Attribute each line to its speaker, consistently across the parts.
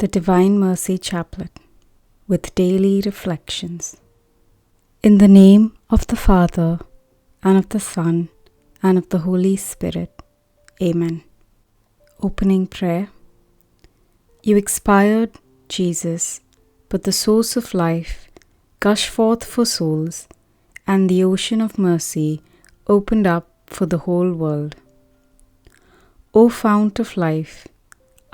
Speaker 1: The Divine Mercy Chaplet with Daily Reflections. In the name of the Father, and of the Son, and of the Holy Spirit. Amen. Opening Prayer. You expired, Jesus, but the source of life gushed forth for souls, and the ocean of mercy opened up for the whole world. O Fount of Life,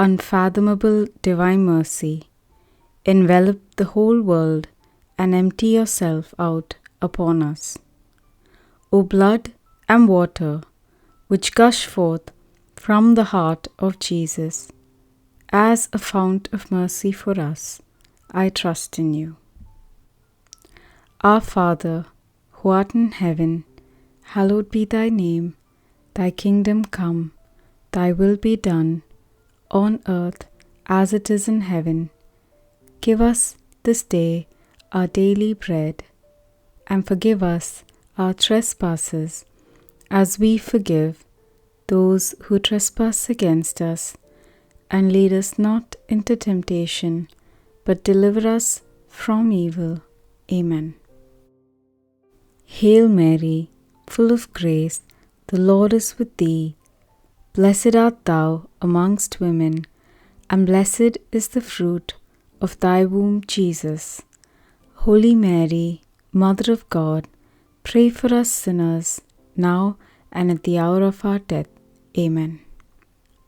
Speaker 1: unfathomable divine mercy, envelop the whole world and empty yourself out upon us. O blood and water, which gush forth from the heart of Jesus, as a fount of mercy for us, I trust in you. Our Father, who art in heaven, hallowed be thy name. Thy kingdom come, thy will be done, on earth as it is in heaven. Give us this day our daily bread, and forgive us our trespasses, as we forgive those who trespass against us. And lead us not into temptation, but deliver us from evil. Amen. Hail Mary, full of grace, the Lord is with thee. Blessed art thou amongst women, and blessed is the fruit of thy womb, Jesus. Holy Mary, Mother of God, pray for us sinners, now and at the hour of our death. Amen.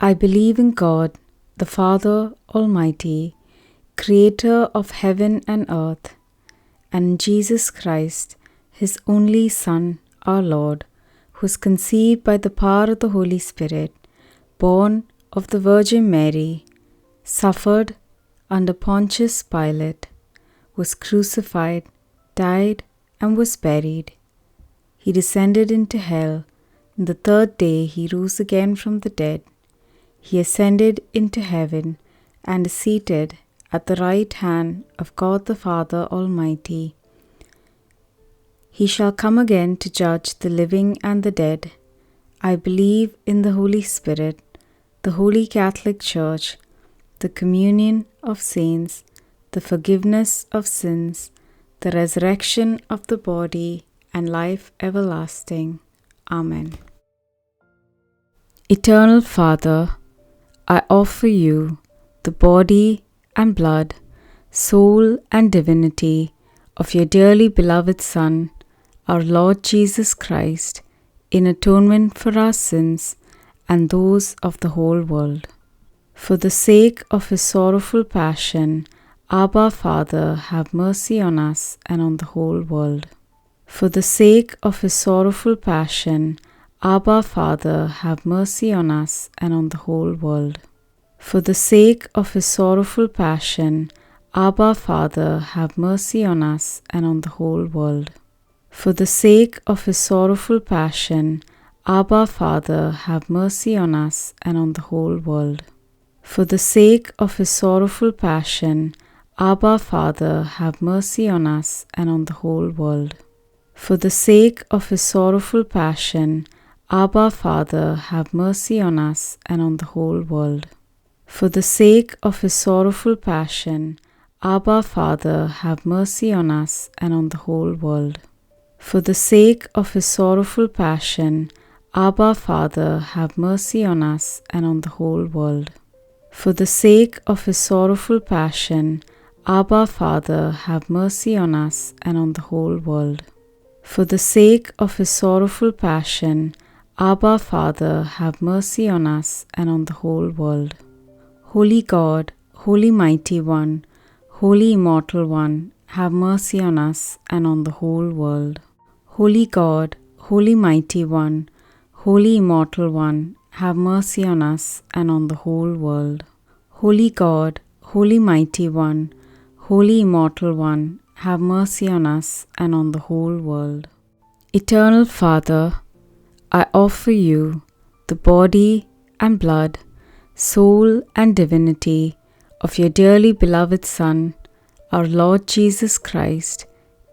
Speaker 1: I believe in God, the Father Almighty, Creator of heaven and earth, and in Jesus Christ, His only Son, our Lord, who was conceived by the power of the Holy Spirit, born of the Virgin Mary, suffered under Pontius Pilate, was crucified, died, and was buried. He descended into hell. On the third day he rose again from the dead. He ascended into heaven and is seated at the right hand of God the Father Almighty. He shall come again to judge the living and the dead. I believe in the Holy Spirit, the Holy Catholic Church, the communion of saints, the forgiveness of sins, the resurrection of the body, and life everlasting. Amen. Eternal Father, I offer you the body and blood, soul and divinity of your dearly beloved Son, our Lord Jesus Christ, in atonement for our sins and those of the whole world. For the sake of his sorrowful passion, Abba Father, have mercy on us and on the whole world. For the sake of his sorrowful passion, Abba Father, have mercy on us and on the whole world. For the sake of his sorrowful passion, Abba Father, have mercy on us and on the whole world. For the sake of his sorrowful passion, Abba Father, have mercy on us and on the whole world. For the sake of his sorrowful passion, Abba Father, have mercy on us and on the whole world. For the sake of his sorrowful passion, Abba Father, have mercy on us and on the whole world. For the sake of his sorrowful passion, Abba Father, have mercy on us and on the whole world. For the sake of his sorrowful passion, Abba Father, have mercy on us and on the whole world. For the sake of his sorrowful passion, Abba Father, have mercy on us and on the whole world. For the sake of his sorrowful passion, Abba Father, have mercy on us and on the whole world. Holy God, Holy Mighty One, Holy Immortal One, have mercy on us and on the whole world. Holy God, Holy Mighty One, Holy Immortal One, have mercy on us and on the whole world. Holy God, Holy Mighty One, Holy Immortal One, have mercy on us and on the whole world. Eternal Father, I offer you the body and blood, soul and divinity of your dearly beloved Son, our Lord Jesus Christ,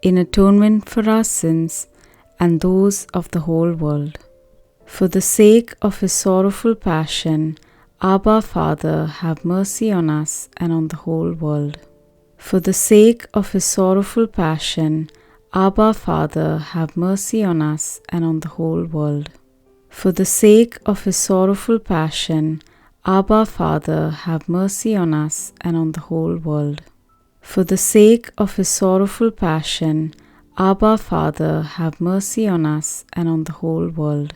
Speaker 1: in atonement for our sins and those of the whole world. For the sake of his sorrowful passion, Abba, Father, have mercy on us and on the whole world. For the sake of his sorrowful passion, Abba, Father, have mercy on us and on the whole world. For the sake of his sorrowful passion, Abba, Father, have mercy on us and on the whole world. For the sake of his sorrowful passion, Abba, Father, have mercy on us and on the whole world.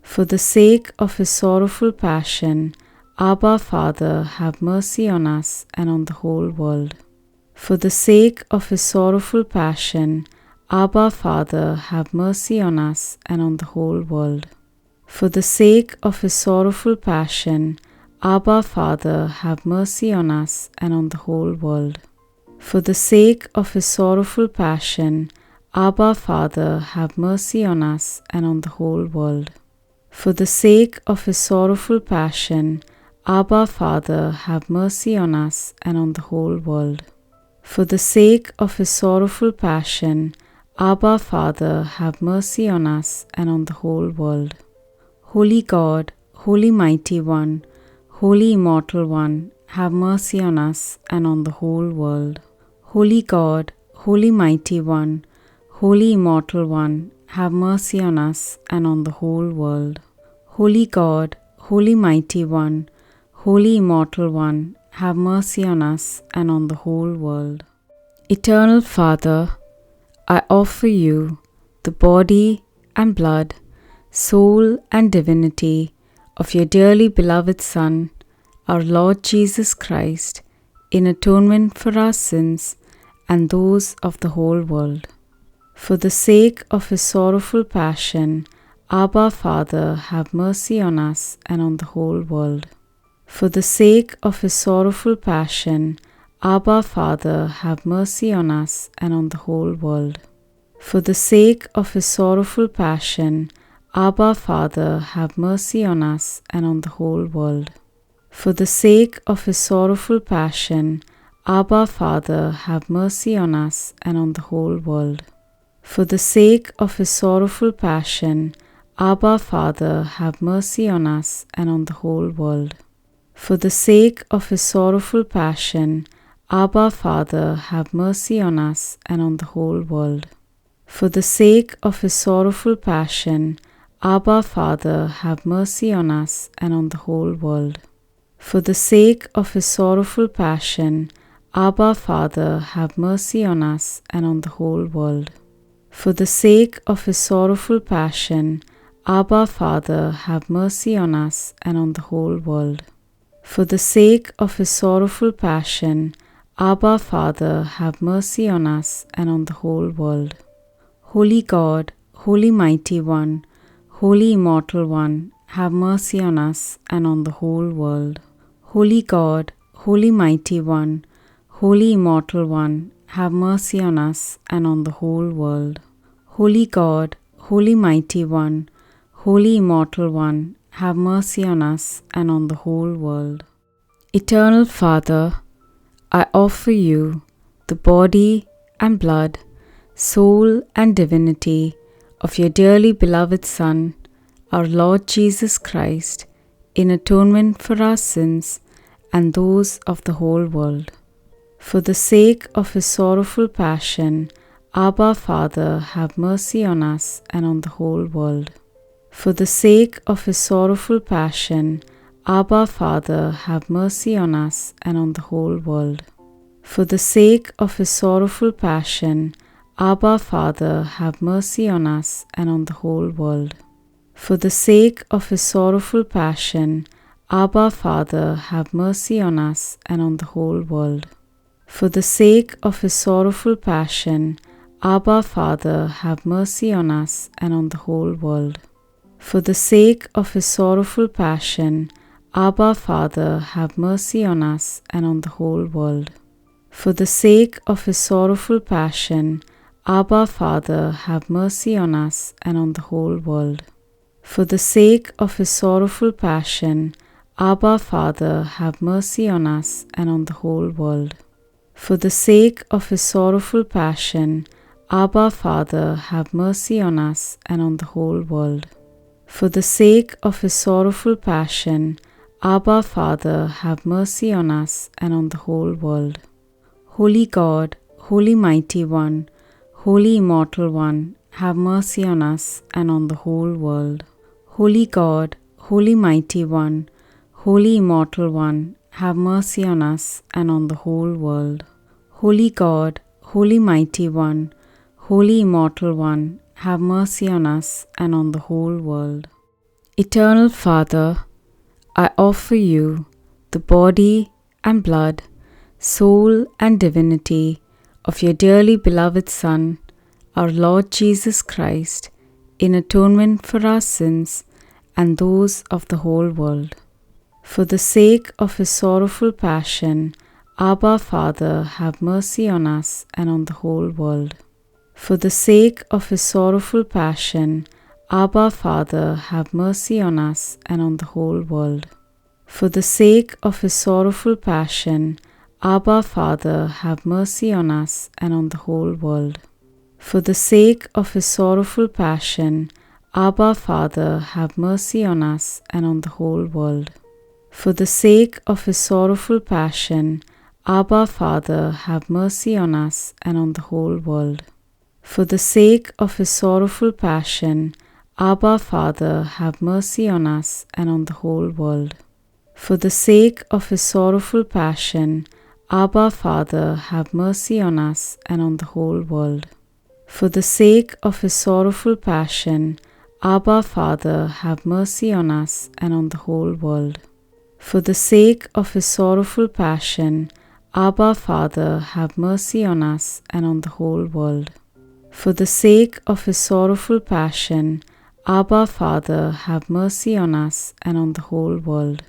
Speaker 1: For the sake of his sorrowful passion, Abba, Father, have mercy on us and on the whole world. For the sake of his sorrowful passion, Abba, Father, have mercy on us and on the whole world. For the sake of his sorrowful passion, Abba, Father, have mercy on us and on the whole world. For the sake of his sorrowful passion, Abba, Father, have mercy on us and on the whole world. For the sake of his sorrowful passion, Abba, Father, have mercy on us and on the whole world. For the sake of his sorrowful passion, Abba, Father, have mercy on us and on the whole world. Holy God, Holy Mighty One, Holy Immortal One, have mercy on us and on the whole world. Holy God, Holy Mighty One, Holy Immortal One, have mercy on us and on the whole world. Holy God, Holy Mighty One, Holy Immortal One, have mercy on us and on the whole world. Eternal Father, I offer you the body and blood, soul and divinity of your dearly beloved Son, our Lord Jesus Christ, in atonement for our sins and those of the whole world. For the sake of his sorrowful passion, Abba, Father, have mercy on us and on the whole world. For the sake of his sorrowful passion, Abba, Father, have mercy on us and on the whole world. For the sake of his sorrowful passion, Abba, Father, have mercy on us and on the whole world. For the sake of his sorrowful passion, Abba, Father, have mercy on us and on the whole world. For the sake of his sorrowful passion, Abba, Father, have mercy on us and on the whole world. For the sake of his sorrowful passion, Abba, Father, have mercy on us and on the whole world. For the sake of his sorrowful passion, Abba, Father, have mercy on us and on the whole world. For the sake of his sorrowful passion, Abba, Father, have mercy on us and on the whole world. For the sake of his sorrowful passion, Abba, Father, have mercy on us and on the whole world. For the sake of his sorrowful passion, Abba, Father, have mercy on us and on the whole world. Holy God, Holy Mighty One, Holy Immortal One, have mercy on us and on the whole world. Holy God, Holy Mighty One, Holy Immortal One, have mercy on us and on the whole world. Holy God, Holy Mighty One, Holy Immortal One, have mercy on us and on the whole world. Eternal Father, I offer you the body and blood, soul and divinity of your dearly beloved Son, our Lord Jesus Christ, in atonement for our sins and those of the whole world. For the sake of his sorrowful passion, Abba, Father, have mercy on us and on the whole world. For the sake of his sorrowful passion, Abba, Father, have mercy on us and on the whole world. For the sake of his sorrowful passion, Abba, Father, have mercy on us and on the whole world. For the sake of his sorrowful passion, Abba, Father, have mercy on us and on the whole world. For the sake of his sorrowful passion, Abba, Father, have mercy on us and on the whole world. For the sake of his sorrowful passion, Abba, Father, have mercy on us and on the whole world. For the sake of his sorrowful passion, Abba, Father, have mercy on us and on the whole world. For the sake of his sorrowful passion, Abba, Father, have mercy on us and on the whole world. For the sake of his sorrowful passion, Abba, Father, have mercy on us and on the whole world. For the sake of his sorrowful passion, Abba, Father, have mercy on us and on the whole world. Holy God, Holy Mighty One, Holy Immortal One, have mercy on us and on the whole world. Holy God, Holy Mighty One, Holy Immortal One, have mercy on us and on the whole world. Holy God, Holy Mighty One, Holy Immortal One, have mercy on us and on the whole world. Eternal Father, I offer you the body and blood, soul and divinity of your dearly beloved Son, our Lord Jesus Christ, in atonement for our sins and those of the whole world. For the sake of his sorrowful passion, Abba, Father, have mercy on us and on the whole world. For the sake of his sorrowful passion, Abba, Father, have mercy on us and on the whole world. For the sake of his sorrowful passion, Abba, Father, have mercy on us and on the whole world. For the sake of his sorrowful passion, Abba, Father, have mercy on us and on the whole world. For the sake of his sorrowful passion, Abba, Father, have mercy on us and on the whole world. For the sake of his sorrowful passion, Abba, Father, have mercy on us and on the whole world. For the sake of his sorrowful passion, Abba, Father, have mercy on us and on the whole world. For the sake of his sorrowful passion, Abba, Father, have mercy on us and on the whole world. For the sake of his sorrowful passion, Abba, Father, have mercy on us and on the whole world. For the sake of his sorrowful passion, Abba, Father, have mercy on us and on the whole world.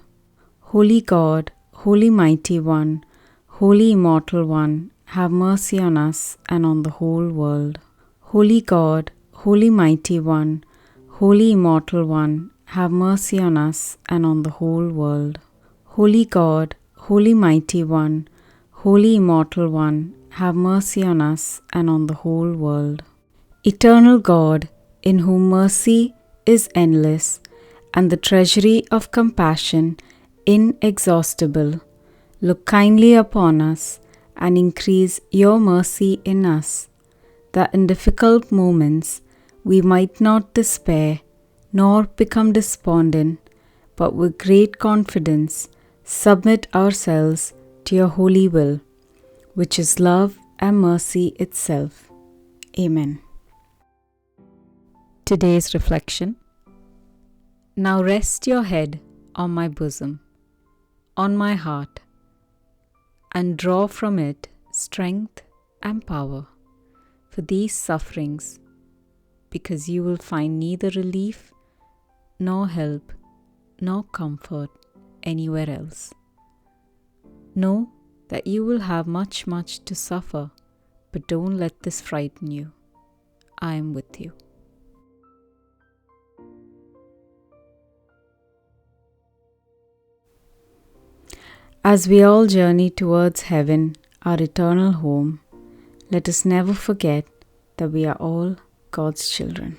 Speaker 1: Holy God, Holy Mighty One, Holy Immortal One, have mercy on us and on the whole world. Holy God, Holy Mighty One, Holy Immortal One, have mercy on us and on the whole world. Holy God, Holy Mighty One, Holy Immortal One, have mercy on us and on the whole world. Eternal God, in whom mercy is endless and the treasury of compassion inexhaustible, look kindly upon us and increase your mercy in us, that in difficult moments we might not despair nor become despondent, but with great confidence submit ourselves to your holy will, which is love and mercy itself. Amen. Today's reflection. Now rest your head on my bosom, on my heart, and draw from it strength and power for these sufferings, because you will find neither relief nor help nor comfort anywhere else. Know that you will have much to suffer, but don't let this frighten you. I am with you. As we all journey towards heaven, our eternal home, let us never forget that we are all God's children.